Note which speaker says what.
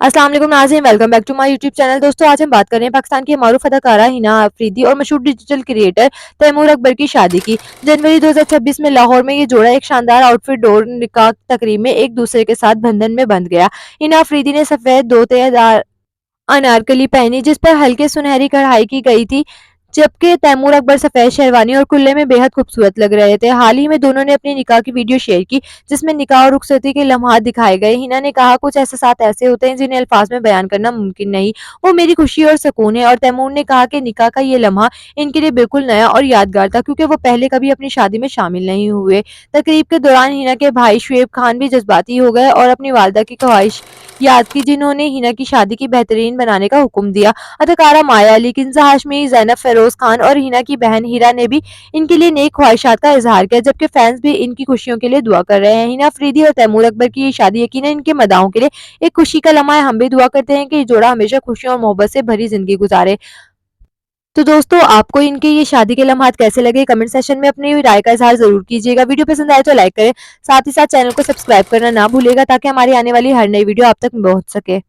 Speaker 1: अस्सलाम वालेकुम नाज़रीन, welcome back to my YouTube channel. दोस्तों आज हम बात कर रहे हैं पाकिस्तान की मारूफ अदाकारा हिना अफरीदी और मशहूर डिजिटल क्रिएटर तैमूर अकबर की शादी की। जनवरी 2026 में लाहौर में ये जोड़ा एक शानदार आउटफिट और निकाह तकरीब में एक दूसरे के साथ बंधन में बंध गया। हिना अफरीदी ने सफेद धोतीदार अनारकली पहनी जिस पर हल्के सुनहरी कढ़ाई की गई थी, जबकि तैमूर अकबर सफेद शेरवानी और कुल्ले में बेहद खूबसूरत लग रहे थे। हाल ही में दोनों ने अपनी निकाह की वीडियो शेयर की जिसमें निकाह और रुखसती के लम्हात दिखाए गए। हिना ने कहा, कुछ एहसास ऐसे होते हैं जिन्हें अल्फाज में बयान करना मुमकिन नहीं, वो मेरी खुशी और सुकून है। और तैमूर ने कहा कि निकाह का ये लम्हा इनके लिए बिल्कुल नया और यादगार था क्योंकि वो पहले कभी अपनी शादी में शामिल नहीं हुए। तकरीब के दौरान हिना के भाई शुएब खान भी जज्बाती हो गए और अपनी वालदा की ख्वाहिश याद की जिन्होंने हिना की शादी की बेहतरीन बनाने का हुक्म दिया। अदाकारा माया अली, किन्ज़ा हाशमी, ज़ैनब फ़िरोज़ खान और हिना की बहन हिरा ने भी इनके लिए नेक ख्वाहिशात का इजहार किया, जबकि फैंस भी इनकी खुशियों के लिए दुआ कर रहे हैं। हिना अफरीदी और तैमूर अकबर की ये शादी यकीनन इनके मदाहों के लिए एक खुशी का लम्हा है। हम भी दुआ करते हैं कि ये जोड़ा हमेशा खुशियों और मोहब्बत से भरी जिंदगी गुजारे। तो दोस्तों आपको इनके ये शादी के लम्हात कैसे लगे, कमेंट सेक्शन में अपनी राय का इजहार जरूर कीजिएगा। वीडियो पसंद आए तो लाइक करें, साथ ही साथ चैनल को सब्सक्राइब करना ना भूलिएगा ताकि हमारी आने वाली हर नई वीडियो आप तक पहुंच सके।